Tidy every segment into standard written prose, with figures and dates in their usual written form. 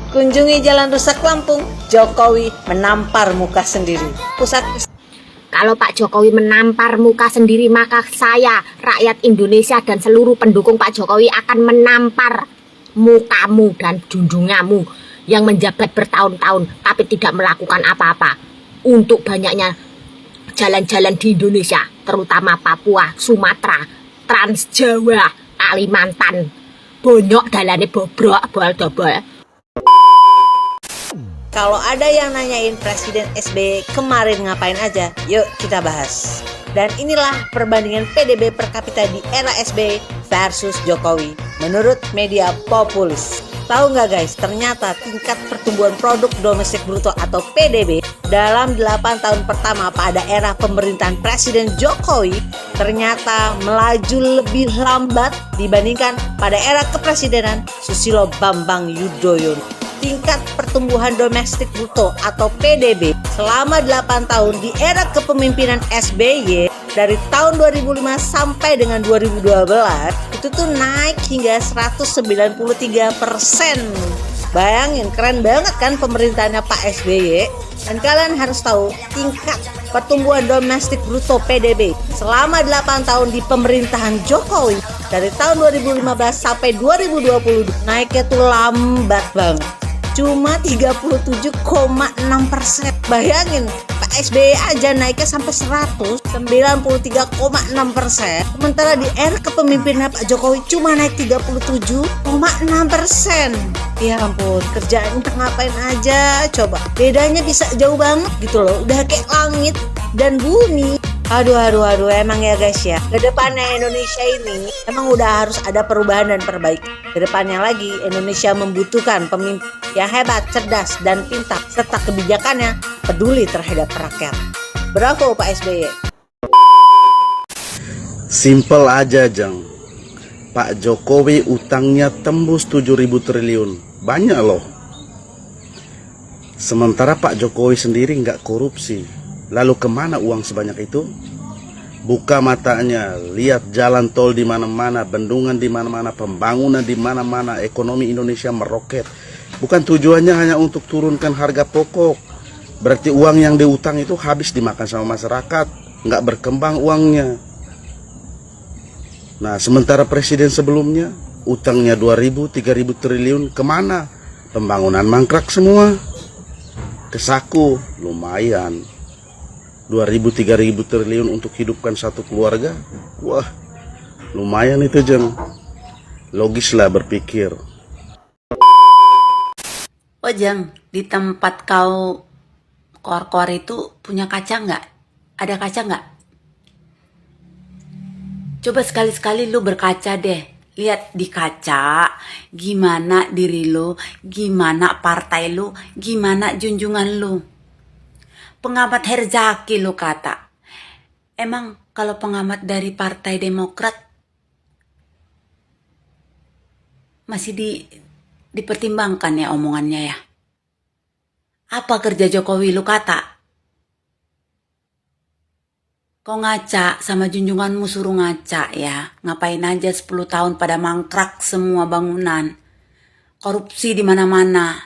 Kunjungi jalan rusak Lampung, Jokowi menampar muka sendiri. Kalau Pak Jokowi menampar muka sendiri, maka saya, rakyat Indonesia dan seluruh pendukung Pak Jokowi akan menampar mukamu dan junjungamu yang menjabat bertahun-tahun tapi tidak melakukan apa-apa untuk banyaknya jalan-jalan di Indonesia, terutama Papua, Sumatera, Trans Jawa, Kalimantan. Bonyok dalane bobrok bol-dobol. Kalau ada yang nanyain Presiden SBY kemarin ngapain aja, yuk kita bahas. Dan inilah perbandingan PDB per kapita di era SBY versus Jokowi menurut media populis. Tahu nggak guys, ternyata tingkat pertumbuhan produk domestik bruto atau PDB dalam 8 tahun pertama pada era pemerintahan Presiden Jokowi ternyata melaju lebih lambat dibandingkan pada era kepresidenan Susilo Bambang Yudhoyono. Tingkat pertumbuhan domestik bruto atau PDB selama 8 tahun di era kepemimpinan SBY dari tahun 2005 sampai dengan 2012 itu tuh naik hingga 193%. Bayangin, keren banget kan pemerintahannya Pak SBY. Dan kalian harus tahu tingkat pertumbuhan domestik bruto PDB selama 8 tahun di pemerintahan Jokowi dari tahun 2015 sampai 2020 naiknya tuh lambat banget. Cuma 37,6%. Bayangin, Pak SBY aja naiknya sampai 193,6%. Sementara di era kepemimpinan Pak Jokowi cuma naik 37,6%. Ya ampun, kerjaan entah ngapain aja coba. Bedanya bisa jauh banget gitu loh. Udah kayak langit dan bumi. Aduh, emang ya guys ya. Kedepannya Indonesia ini emang udah harus ada perubahan dan perbaikan. Kedepannya lagi Indonesia membutuhkan pemimpin yang hebat, cerdas, dan pintar. Serta kebijakannya peduli terhadap rakyat. Bravo Pak SBY. Simpel aja Jang. Pak Jokowi utangnya tembus 7.000 triliun. Banyak loh. Sementara Pak Jokowi sendiri nggak korupsi. Lalu kemana uang sebanyak itu? Buka matanya, lihat jalan tol di mana-mana, bendungan di mana-mana, pembangunan di mana-mana, ekonomi Indonesia meroket. Bukan tujuannya hanya untuk turunkan harga pokok. Berarti uang yang diutang itu habis dimakan sama masyarakat, nggak berkembang uangnya. Nah, sementara presiden sebelumnya utangnya 2.000, 3.000 triliun, kemana? Pembangunan mangkrak semua. Kesaku, lumayan. 2.000, 3.000 triliun untuk hidupkan satu keluarga. Wah, lumayan itu Jeng. Logislah berpikir. Oh Jeng, di tempat kau koar-koar itu punya kaca nggak? Ada kaca nggak? Coba sekali-sekali lu berkaca deh. Lihat di kaca, gimana diri lu, gimana partai lu, gimana junjungan lu. Pengamat Herzaki lu kata, emang kalau pengamat dari Partai Demokrat masih dipertimbangkan ya omongannya ya? Apa kerja Jokowi lu kata? Kau ngaca sama junjunganmu suruh ngaca ya? Ngapain aja 10 tahun pada mangkrak semua bangunan, korupsi di mana-mana.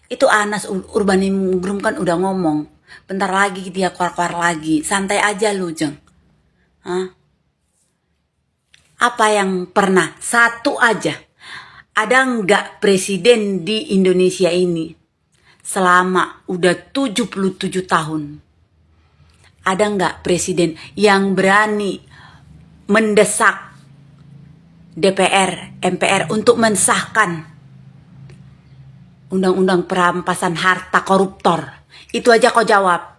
Itu Anas Urbaningrum kan udah ngomong. Bentar lagi dia keluar-keluar lagi. Santai aja lu Jeng. Hah? Apa yang pernah? Satu aja. Ada nggak presiden di Indonesia ini selama udah 77 tahun? Ada nggak presiden yang berani mendesak DPR, MPR untuk mensahkan undang-undang perampasan harta koruptor? Itu aja kau jawab.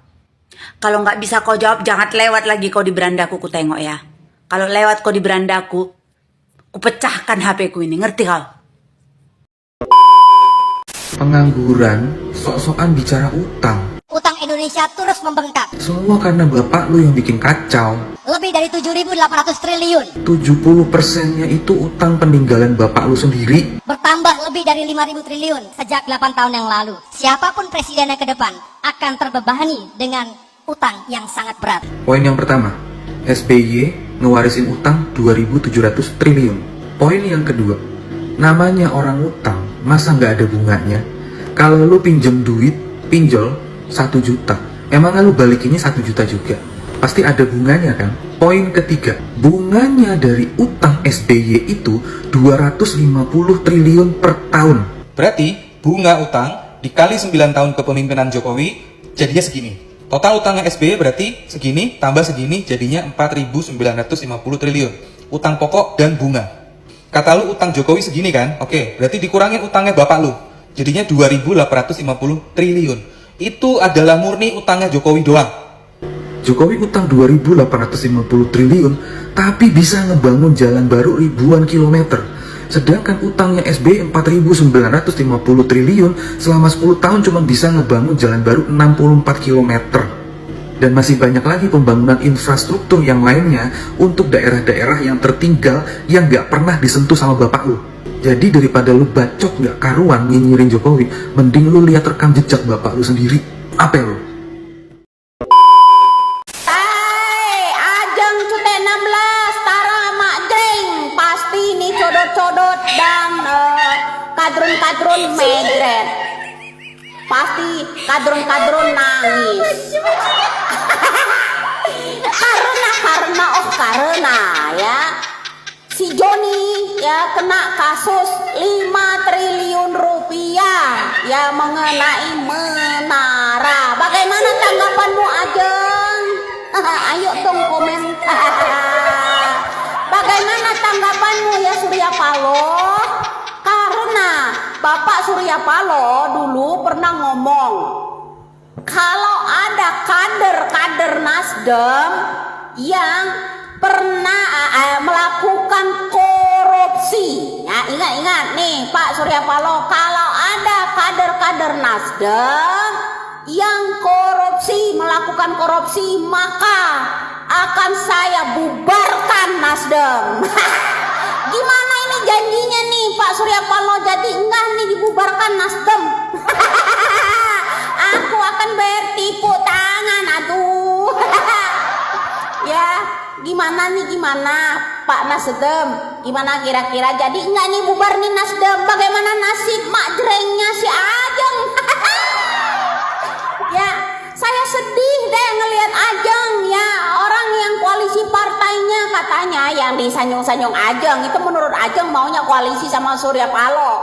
Kalau nggak bisa kau jawab, jangan lewat lagi kau di berandaku, ku tengok ya. Kalau lewat kau di berandaku, ku pecahkan HP ku ini, ngerti kau? Pengangguran, sok-sokan bicara utang. Utang Indonesia terus membengkak. Semua karena bapak lu yang bikin kacau. Lebih dari 7.800 triliun. 70%-nya itu utang peninggalan bapak lu sendiri. Bertambah lebih dari 5.000 triliun sejak 8 tahun yang lalu. Siapapun presidennya ke depan akan terbebani dengan utang yang sangat berat. Poin yang pertama, SBY ngewarisin utang 2.700 triliun. Poin yang kedua, namanya orang utang masa nggak ada bunganya? Kalau lu pinjem duit, pinjol 1 juta, emang lu balikinnya 1 juta juga? Pasti ada bunganya kan? Poin ketiga, bunganya dari utang SBY itu 250 triliun per tahun. Berarti bunga utang dikali 9 tahun kepemimpinan Jokowi jadinya segini. Total utangnya SBY berarti segini tambah segini jadinya 4.950 triliun. Utang pokok dan bunga. Kata lu utang Jokowi segini kan? Oke, berarti dikurangin utangnya bapak lu. Jadinya 2.850 triliun. Itu adalah murni utangnya Jokowi doang. Jokowi utang 2.850 triliun, tapi bisa ngebangun jalan baru ribuan kilometer. Sedangkan utangnya SBY 4.950 triliun, selama 10 tahun cuma bisa ngebangun jalan baru 64 kilometer. Dan masih banyak lagi pembangunan infrastruktur yang lainnya untuk daerah-daerah yang tertinggal yang gak pernah disentuh sama bapak lu. Jadi daripada lu bacot gak karuan nyinyirin Jokowi, mending lu lihat rekam jejak bapak lu sendiri. Apa ya lu? Ajeng Cute 16 Tara Mak Jeng pasti nih codot-codot dan kadrun-kadrun megret. Pasti kadrun-kadrun nangis. karena ya si Joni ya kena kasus 5 triliun rupiah ya mengenai menara. Bagaimana tanggapanmu Ajeng? Ayo dong komen. Bagaimana tanggapanmu ya Surya Paloh? Karena Bapak Surya Paloh dulu pernah ngomong kalau ada kader-kader Nasdem yang pernah melakukan korupsi. Ya, ingat nih Pak Surya Paloh, kalau ada kader-kader Nasdem yang melakukan korupsi, maka akan saya bubarkan Nasdem. Gimana ini janjinya nih Pak Surya Paloh? Jadi enggak nih dibubarkan Nasdem. Aku akan bertipu tangan, aduh. Ya, gimana Pak Nasdem? Gimana kira-kira? Jadi enggak nih bubar nih Nasdem? Bagaimana nasib mak jrengnya si Ajeng? Ya, saya sedih deh ngelihat Ajeng ya, orang yang koalisi partainya katanya yang disanjung-sanjung Ajeng itu menurut Ajeng maunya koalisi sama Surya Paloh.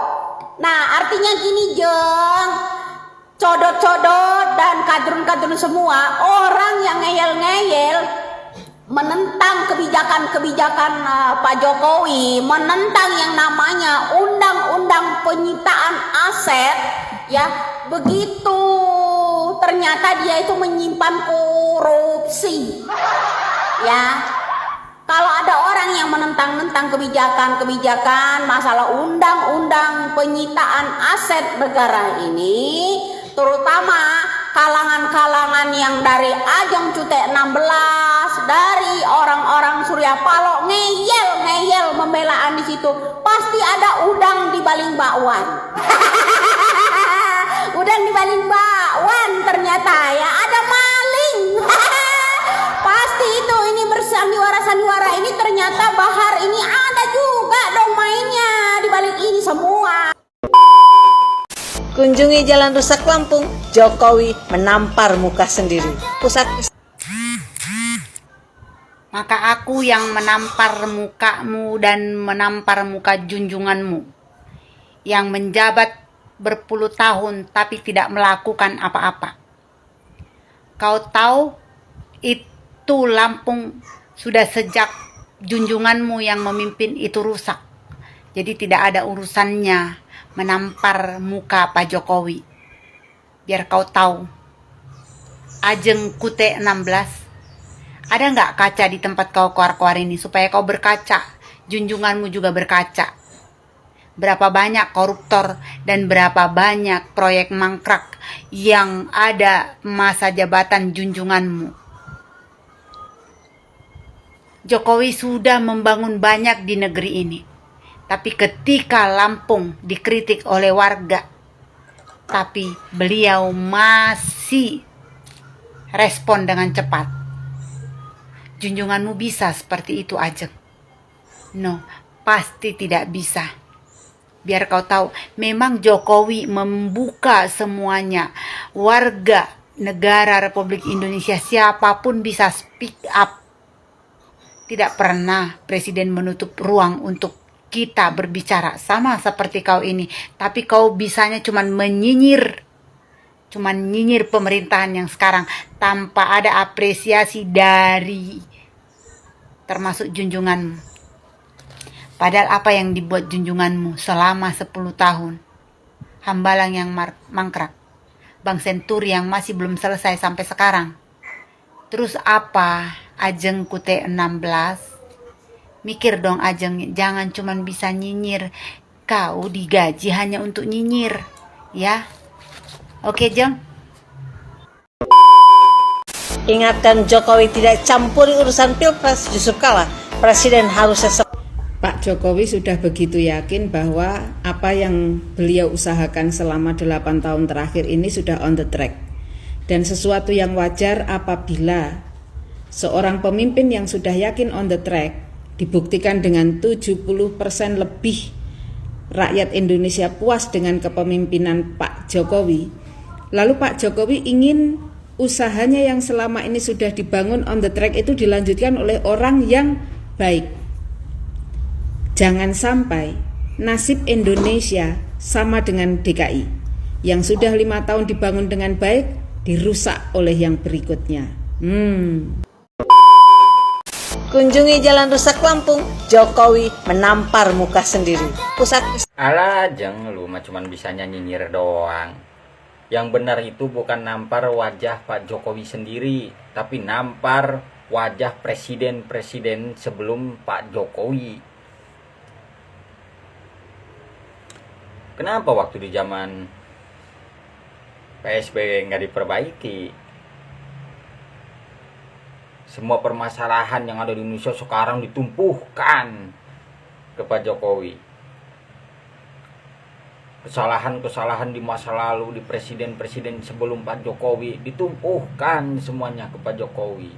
Nah, artinya gini Jeng, codot-codot dan kadrun-kadrun semua orang yang ngeyel-ngeyel menentang kebijakan Pak Jokowi, menentang yang namanya undang-undang penyitaan aset ya, begitu ternyata dia itu menyimpan korupsi ya. Kalau ada orang yang menentang kebijakan masalah undang-undang penyitaan aset negara ini, terutama kalangan-kalangan yang dari Ajeng Cute 16, dari orang-orang Surya Paloh ngeyel pembelaan di situ, pasti ada udang di baling bakwan. Udang di baling bakwan ternyata ya, ada maling. Pasti itu ini bersandiwara ini ternyata Bahar ini ada juga dong mainnya di balik ini semua. Kunjungi jalan rusak Lampung, Jokowi menampar muka sendiri. Pusat Maka aku yang menampar mukamu dan menampar muka junjunganmu yang menjabat berpuluh tahun tapi tidak melakukan apa-apa. Kau tahu itu Lampung sudah sejak junjunganmu yang memimpin itu rusak. Jadi tidak ada urusannya menampar muka Pak Jokowi. Biar kau tahu, Ajeng Cute 16, ada nggak kaca di tempat kau keluar-keluar ini supaya kau berkaca, junjunganmu juga berkaca. Berapa banyak koruptor dan berapa banyak proyek mangkrak yang ada masa jabatan junjunganmu. Jokowi sudah membangun banyak di negeri ini. Tapi ketika Lampung dikritik oleh warga, tapi beliau masih respon dengan cepat. Junjunganmu bisa seperti itu Ajeng? No, pasti tidak bisa. Biar kau tahu, memang Jokowi membuka semuanya. Warga negara Republik Indonesia siapapun bisa speak up. Tidak pernah presiden menutup ruang untuk kita berbicara. Sama seperti kau ini. Tapi kau bisanya cuman menyinyir. Cuman nyinyir pemerintahan yang sekarang. Tanpa ada apresiasi dari termasuk junjunganmu. Padahal apa yang dibuat junjunganmu selama 10 tahun? Hambalang yang mangkrak. Bang Senturi yang masih belum selesai sampai sekarang. Terus apa Ajeng Kute 16? Mikir dong Ajeng, jangan cuman bisa nyinyir. Kau digaji hanya untuk nyinyir. Ya. Oke Jeng? Ingatkan Jokowi tidak campuri urusan pilpres, justru kalah. Presiden harus Pak Jokowi sudah begitu yakin bahwa apa yang beliau usahakan selama 8 tahun terakhir ini sudah on the track. Dan sesuatu yang wajar apabila seorang pemimpin yang sudah yakin on the track dibuktikan dengan 70% lebih rakyat Indonesia puas dengan kepemimpinan Pak Jokowi. Lalu Pak Jokowi ingin usahanya yang selama ini sudah dibangun on the track itu dilanjutkan oleh orang yang baik. Jangan sampai nasib Indonesia sama dengan DKI yang sudah 5 tahun dibangun dengan baik dirusak oleh yang berikutnya. kunjungi jalan rusak Lampung. Jokowi menampar muka sendiri. Pusat Alah Jeng, lu mah cuman bisanya nyinyir doang. Yang benar itu bukan nampar wajah Pak Jokowi sendiri, tapi nampar wajah presiden-presiden sebelum Pak Jokowi. Kenapa waktu di zaman PSBY nggak diperbaiki? Semua permasalahan yang ada di Indonesia sekarang ditumpuhkan ke Pak Jokowi. Kesalahan-kesalahan di masa lalu di presiden-presiden sebelum Pak Jokowi ditumpuhkan semuanya ke Pak Jokowi.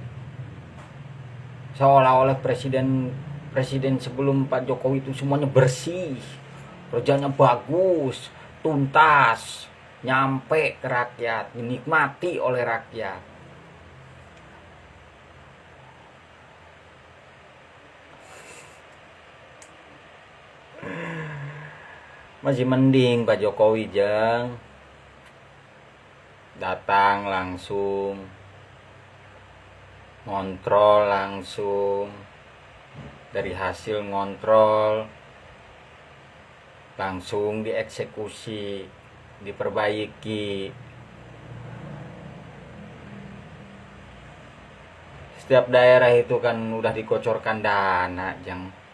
Seolah-olah presiden sebelum Pak Jokowi itu semuanya bersih. Kerjanya bagus, tuntas, nyampe ke rakyat, dinikmati oleh rakyat. Masih mending Pak Jokowi Jeng datang langsung, ngontrol langsung, dari hasil ngontrol langsung dieksekusi, diperbaiki. Setiap daerah itu kan udah dikocorkan dana, Jeng.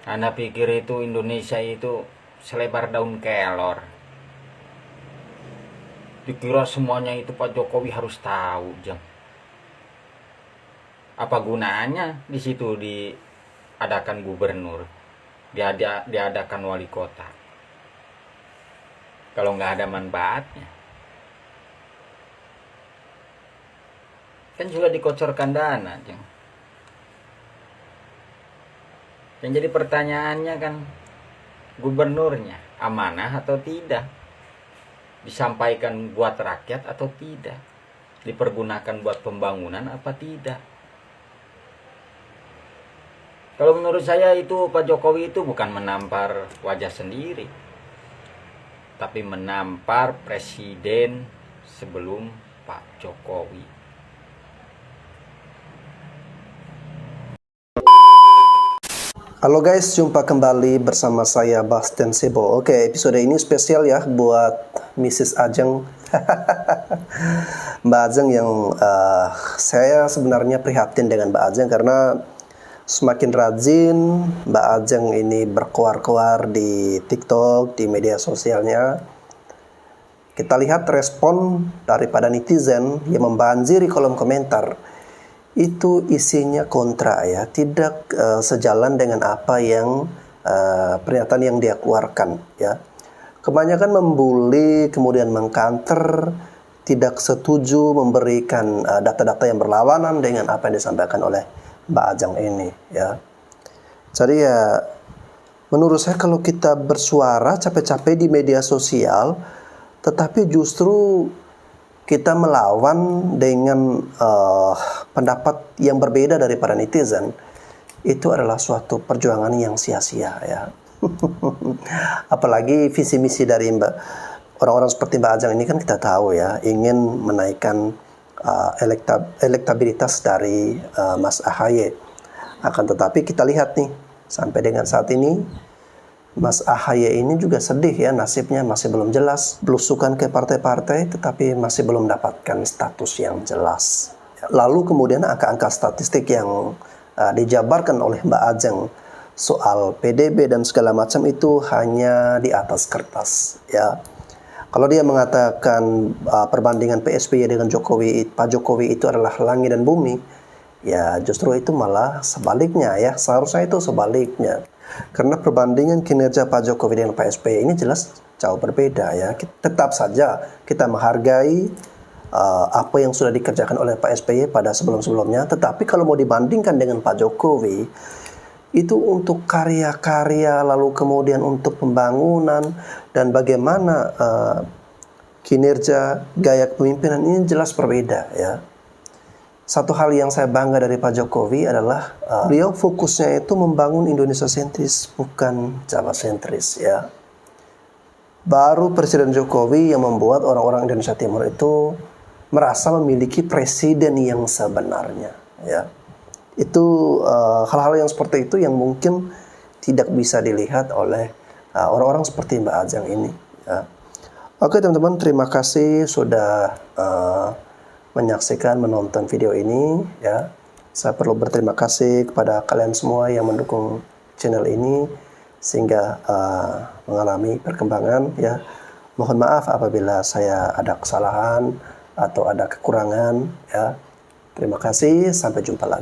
Anda pikir itu Indonesia itu selebar daun kelor? Dikira semuanya itu Pak Jokowi harus tahu, Jeng. Apa gunanya di situ diadakan gubernur, diadakan wali kota, kalau nggak ada manfaatnya? Kan juga dikocorkan dana, Jeng. Yang jadi pertanyaannya kan, gubernurnya amanah atau tidak? Disampaikan buat rakyat atau tidak? Dipergunakan buat pembangunan apa tidak? Kalau menurut saya itu Pak Jokowi itu bukan menampar wajah sendiri, tapi menampar presiden sebelum Pak Jokowi. Halo guys, jumpa kembali bersama saya Bastian Sebo. Oke, episode ini spesial ya buat Mrs. Ajeng. Mbak Ajeng yang saya sebenarnya prihatin dengan Mbak Ajeng karena semakin rajin Mbak Ajeng ini berkoar-koar di TikTok, di media sosialnya. Kita lihat respon daripada netizen yang membanjiri kolom komentar. Itu isinya kontra ya, tidak sejalan dengan apa yang pernyataan yang dia keluarkan ya. Kebanyakan membuli, kemudian mengkanter, tidak setuju, memberikan data-data yang berlawanan dengan apa yang disampaikan oleh Mbak Ajeng ini ya. Jadi ya menurut saya kalau kita bersuara capek-capek di media sosial, tetapi justru kita melawan dengan pendapat yang berbeda daripada netizen, itu adalah suatu perjuangan yang sia-sia ya. Apalagi visi misi dari orang-orang seperti Mbak Ajeng ini kan kita tahu ya, ingin menaikkan elektabilitas dari Mas AHY. Akan tetapi kita lihat nih, sampai dengan saat ini Mas AHY ini juga sedih ya, nasibnya masih belum jelas, belusukan ke partai-partai tetapi masih belum mendapatkan status yang jelas. Lalu kemudian angka-angka statistik yang dijabarkan oleh Mbak Ajeng soal PDB dan segala macam itu hanya di atas kertas ya. Kalau dia mengatakan perbandingan PSBY dengan Pak Jokowi itu adalah langit dan bumi, ya justru itu malah sebaliknya ya, seharusnya itu sebaliknya. Karena perbandingan kinerja Pak Jokowi dengan Pak SBY ini jelas jauh berbeda ya. Tetap saja kita menghargai apa yang sudah dikerjakan oleh Pak SBY pada sebelum-sebelumnya. Tetapi kalau mau dibandingkan dengan Pak Jokowi, itu untuk karya-karya, lalu kemudian untuk pembangunan, dan bagaimana kinerja gaya kepemimpinan ini jelas berbeda ya. Satu hal yang saya bangga dari Pak Jokowi adalah beliau fokusnya itu membangun Indonesia sentris, bukan Jawa sentris ya. Baru Presiden Jokowi yang membuat orang-orang Indonesia Timur itu merasa memiliki presiden yang sebenarnya ya. Itu hal-hal yang seperti itu yang mungkin tidak bisa dilihat oleh orang-orang seperti Mbak Ajeng ini ya. Oke teman-teman, terima kasih sudah menyaksikan, menonton video ini ya. Saya perlu berterima kasih kepada kalian semua yang mendukung channel ini sehingga mengalami perkembangan ya. Mohon maaf apabila saya ada kesalahan atau ada kekurangan ya. Terima kasih, sampai jumpa lagi.